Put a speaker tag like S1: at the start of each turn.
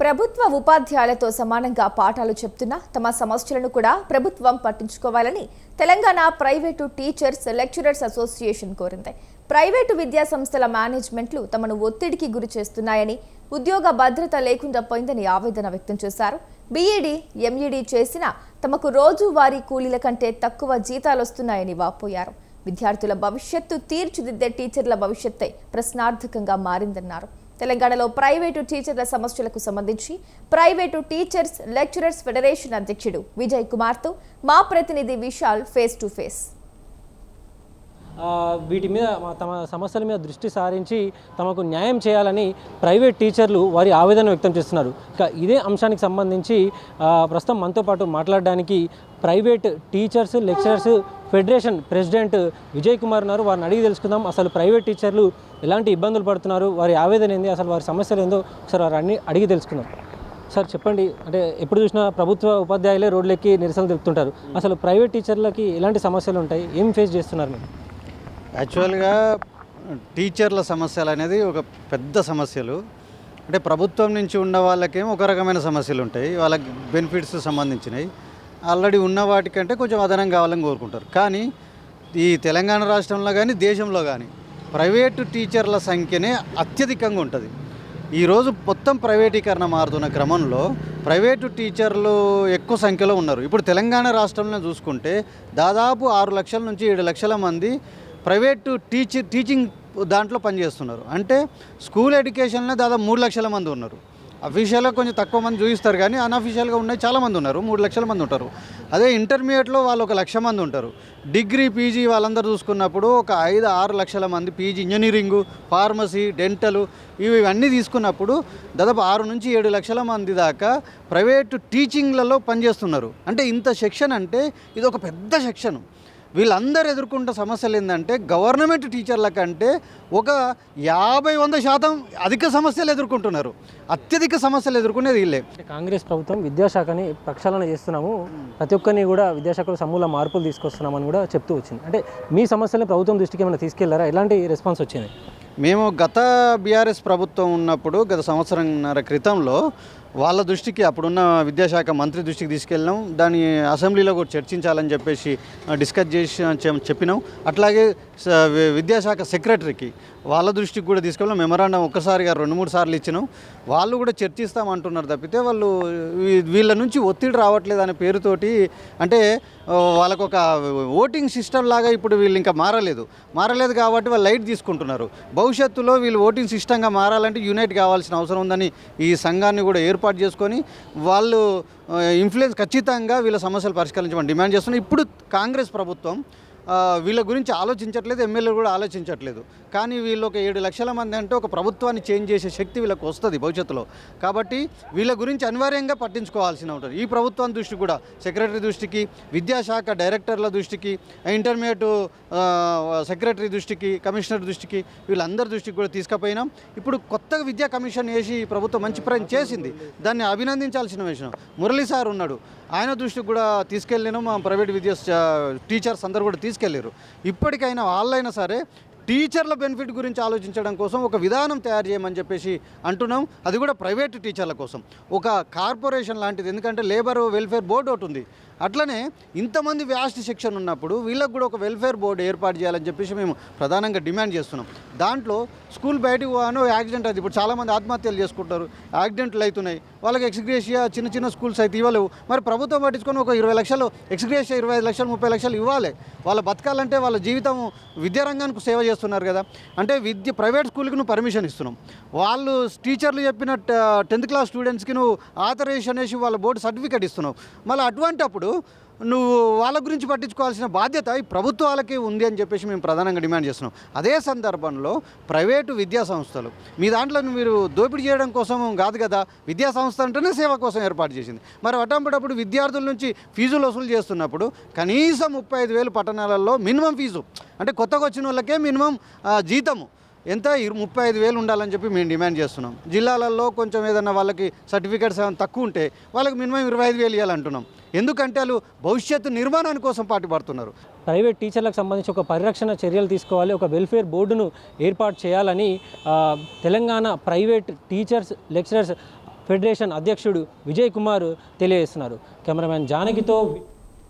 S1: ప్రభుత్వ ఉపాధ్యాయులతో సమానంగా పాఠాలు చెప్తున్నా తమ సమస్యలను కూడా ప్రభుత్వం పట్టించుకోవాలని Telangana private teachers lecturers association కోరింది. ప్రైవేటు విద్యా సంస్థల మేనేజ్మెంట్లు తమను ఒత్తిడికి గురి చేస్తున్నాయని, ఉద్యోగ భద్రత లేకుండా పోయిందని ఆవేదన వ్యక్తం చేశారు. బీఈడీ, ఎంఈడీ చేసినా తమకు రోజువారీ కూలీల కంటే తక్కువ జీతాలు వస్తున్నాయని వాపోయారు. విద్యార్థుల భవిష్యత్తు తీర్చిదిద్దే టీచర్ల భవిష్యత్తే ప్రశ్నార్థకంగా మారిందన్నారు. తెలంగాణలో ప్రైవేటు టీచర్ల సమస్యలకు సంబంధించి ప్రైవేటు టీచర్స్ లెక్చరర్స్ ఫెడరేషన్ అధ్యక్షుడు విజయ్ కుమార్తో మా ప్రతినిధి విశాల్ ఫేస్ టు ఫేస్.
S2: వీటి మీద తమ సమస్యల మీద దృష్టి సారించి తమకు న్యాయం చేయాలని ప్రైవేట్ టీచర్లు వారి ఆవేదన వ్యక్తం చేస్తున్నారు. ఇదే అంశానికి సంబంధించి ప్రస్తుతం మనతో పాటు మాట్లాడడానికి private teachers lecturers federation president Vijay Kumar ఉన్నారు. వారిని అడిగి తెలుసుకుందాం. అసలు ప్రైవేట్ టీచర్లు ఎలాంటి ఇబ్బందులు పడుతున్నారు, వారి ఆవేదన ఏంది, అసలు వారి సమస్యలు ఏందో ఒకసారి వారిని అడిగి తెలుసుకుందాం. సార్ చెప్పండి, అంటే ఎప్పుడు చూసినా ప్రభుత్వ ఉపాధ్యాయులే రోడ్లెక్కి నిరసన తెలుపుతుంటారు. అసలు ప్రైవేట్ టీచర్లకి ఎలాంటి సమస్యలు ఉంటాయి, ఏం ఫేస్ చేస్తున్నారు మీరు?
S3: యాక్చువల్గా టీచర్ల సమస్యలు అనేది ఒక పెద్ద సమస్యలు. అంటే ప్రభుత్వం నుంచి ఉన్న వాళ్ళకేమో ఒక రకమైన సమస్యలు ఉంటాయి, వాళ్ళకి బెనిఫిట్స్ సంబంధించినవి. ఆల్రెడీ ఉన్న వాటికంటే కొంచెం అదనం కావాలని కోరుకుంటారు. కానీ ఈ తెలంగాణ రాష్ట్రంలో కానీ దేశంలో కానీ ప్రైవేటు టీచర్ల సంఖ్యనే అత్యధికంగా ఉంటుంది. ఈరోజు మొత్తం ప్రైవేటీకరణ మారుతున్న క్రమంలో ప్రైవేటు టీచర్లు ఎక్కువ సంఖ్యలో ఉన్నారు. ఇప్పుడు తెలంగాణ రాష్ట్రంలో చూసుకుంటే దాదాపు 6 లక్షల నుంచి 7 లక్షల మంది ప్రైవేటు టీచింగ్ దాంట్లో పనిచేస్తున్నారు. అంటే స్కూల్ ఎడ్యుకేషన్లో దాదాపు 3 లక్షల మంది ఉన్నారు. అఫీషియల్గా కొంచెం తక్కువ మంది చూపిస్తారు, కానీ అన్అఫీషియల్గా ఉన్నాయి చాలామంది ఉన్నారు, 3 లక్షల మంది ఉంటారు. అదే ఇంటర్మీడియట్లో వాళ్ళు 1 లక్ష మంది ఉంటారు. డిగ్రీ పీజీ వాళ్ళందరూ చూసుకున్నప్పుడు ఒక 5-6 లక్షల మంది పీజీ ఇంజనీరింగు, ఫార్మసీ, డెంటలు ఇవన్నీ తీసుకున్నప్పుడు దాదాపు 6 నుంచి 7 లక్షల మంది దాకా ప్రైవేటు టీచింగ్లలో పనిచేస్తున్నారు. అంటే ఇంత సెక్షన్, అంటే ఇది ఒక పెద్ద సెక్షన్. వీళ్ళందరూ ఎదుర్కొంటున్న సమస్యలు ఏంటంటే గవర్నమెంట్ టీచర్ల కంటే ఒక 50-100% అధిక సమస్యలు ఎదుర్కొంటున్నారు. అత్యధిక సమస్యలు ఎదుర్కొనేది వీళ్ళే.
S2: కాంగ్రెస్ ప్రభుత్వం విద్యాశాఖని ప్రక్షాళన చేస్తున్నాము, ప్రతి ఒక్కరిని కూడా విద్యాశాఖలో సమూల మార్పులు తీసుకొస్తున్నామని కూడా చెప్తూ వచ్చింది. అంటే మీ సమస్యలను ప్రభుత్వం దృష్టికి ఏమైనా తీసుకెళ్లారా? ఎలాంటి రెస్పాన్స్ వచ్చింది?
S3: మేము గత బీఆర్ఎస్ ప్రభుత్వం ఉన్నప్పుడు గత సంవత్సరంన్నర క్రితంలో వాళ్ళ దృష్టికి, అప్పుడున్న విద్యాశాఖ మంత్రి దృష్టికి తీసుకెళ్ళినాం. దాన్ని అసెంబ్లీలో కూడా చర్చించాలని చెప్పేసి డిస్కస్ చేసి చెప్పినాం. అట్లాగే విద్యాశాఖ సెక్రటరీకి వాళ్ళ దృష్టికి కూడా తీసుకెళ్ళాం. మెమరాండం ఒక్కసారిగా 2-3 సార్లు ఇచ్చినాం. వాళ్ళు కూడా చర్చిస్తామంటున్నారు తప్పితే వాళ్ళు వీళ్ళ నుంచి ఒత్తిడి రావట్లేదు అనే పేరుతోటి, అంటే వాళ్ళకు ఒక ఓటింగ్ సిస్టమ్ లాగా ఇప్పుడు వీళ్ళు ఇంకా మారలేదు కాబట్టి వాళ్ళు లైట్ తీసుకుంటున్నారు. భవిష్యత్తులో వీళ్ళు ఓటింగ్ సిస్టంగా మారాలంటే యూనైట్ కావాల్సిన అవసరం ఉందని ఈ సంఘాన్ని కూడా ఏర్పాటు చేసుకొని వాళ్ళు ఇన్ఫ్లుయెన్స్ ఖచ్చితంగా వీళ్ళ సమస్యలు పరిష్కరించమని డిమాండ్ చేస్తున్నారు. ఇప్పుడు కాంగ్రెస్ ప్రభుత్వం వీళ్ళ గురించి ఆలోచించట్లేదు, ఎమ్మెల్యేలు కూడా ఆలోచించట్లేదు. కానీ వీళ్ళు ఒక 7 లక్షల మంది అంటే ఒక ప్రభుత్వాన్ని చేంజ్ చేసే శక్తి వీళ్ళకి వస్తుంది భవిష్యత్తులో. కాబట్టి వీళ్ళ గురించి అనివార్యంగా పట్టించుకోవాల్సిన ఉంటుంది. ఈ ప్రభుత్వం దృష్టి కూడా, సెక్రటరీ దృష్టికి, విద్యాశాఖ డైరెక్టర్ల దృష్టికి, ఇంటర్మీడియట్ సెక్రటరీ దృష్టికి, కమిషనర్ దృష్టికి, వీళ్ళందరి దృష్టికి కూడా తీసుకుపోయినాం. ఇప్పుడు కొత్తగా విద్యా కమిషన్ వేసి ప్రభుత్వం మంచి ప్రయత్నం చేసింది, దాన్ని అభినందించాల్సిన విషయం. మురళీ సార్ ఉన్నాడు, ఆయన దృష్టికి కూడా తీసుకెళ్ళినాం. మా ప్రైవేట్ టీచర్స్ అందరూ కూడా తీసుకెళ్ళారు. ఇప్పటికైనా వాళ్ళైనా సరే టీచర్ల బెనిఫిట్ గురించి ఆలోచించడం కోసం ఒక విధానం తయారు చేయమని చెప్పేసి అంటున్నాం. అది కూడా ప్రైవేట్ టీచర్ల కోసం ఒక కార్పొరేషన్ లాంటిది. ఎందుకంటే లేబర్ వెల్ఫేర్ బోర్డు ఒకటి ఉంది. అట్లనే ఇంతమంది వ్యాస్ట్ సెక్షన్ ఉన్నప్పుడు వీళ్ళకి కూడా ఒక వెల్ఫేర్ బోర్డు ఏర్పాటు చేయాలని చెప్పేసి మేము ప్రధానంగా డిమాండ్ చేస్తున్నాం. దాంట్లో స్కూల్ బయటకు పోను యాక్సిడెంట్ అది, ఇప్పుడు చాలామంది ఆత్మహత్యలు చేసుకుంటారు, యాక్సిడెంట్లు అవుతున్నాయి. వాళ్ళకి ఎక్స్గ్రేషియా చిన్న స్కూల్స్ అయితే ఇవ్వలేవు. మరి ప్రభుత్వం పట్టించుకొని ఒక 20 లక్షలు ఎక్స్గ్రేషియా 25 లక్షలు 30 లక్షలు ఇవ్వాలి. వాళ్ళ బతకాలంటే వాళ్ళ జీవితం విద్యారంగానికి సేవ చేస్తున్నారు కదా. అంటే ప్రైవేట్ స్కూల్కి నువ్వు పర్మిషన్ ఇస్తున్నాం, వాళ్ళు టీచర్లు చెప్పిన 10th క్లాస్ స్టూడెంట్స్కి నువ్వు ఆథరైజేషన్ వేసి వాళ్ళ బోర్డు సర్టిఫికేట్ ఇస్తున్నావు. మళ్ళీ అటువంటప్పుడు నువ్వు వాళ్ళ గురించి పట్టించుకోవాల్సిన బాధ్యత ఈ ప్రభుత్వాలకే ఉంది అని చెప్పేసి మేము ప్రధానంగా డిమాండ్ చేస్తున్నాం. అదే సందర్భంలో ప్రైవేటు విద్యా సంస్థలు మీ దాంట్లో మీరు దోపిడీ చేయడం కోసం కాదు కదా, విద్యా సంస్థ అంటేనే సేవ కోసం ఏర్పాటు చేసింది. మరి అటంపటప్పుడు విద్యార్థుల నుంచి ఫీజులు వసూలు చేస్తున్నప్పుడు కనీసం 35,000 పట్టణాలలో మినిమం ఫీజు, అంటే కొత్తగా వచ్చిన వాళ్ళకే మినిమం జీతము ఎంత 35,000 ఉండాలని చెప్పి మేము డిమాండ్ చేస్తున్నాం. జిల్లాలలో కొంచెం ఏదన్నా వాళ్ళకి సర్టిఫికేట్స్ ఏమైనా తక్కువ ఉంటే వాళ్ళకి మినిమం 25,000 ఇవ్వాలంటున్నాం. ఎందుకంటే వాళ్ళు భవిష్యత్తు నిర్మాణాని కోసం పాటుపడుతున్నారు.
S2: ప్రైవేట్ టీచర్లకు సంబంధించి ఒక పరిరక్షణ చర్యలు తీసుకోవాలి, ఒక వెల్ఫేర్ బోర్డును ఏర్పాటు చేయాలని Telangana private teachers lecturers federation అధ్యక్షుడు విజయ్ కుమార్ తెలియజేస్తున్నారు. కెమెరామ్యాన్ జానకితో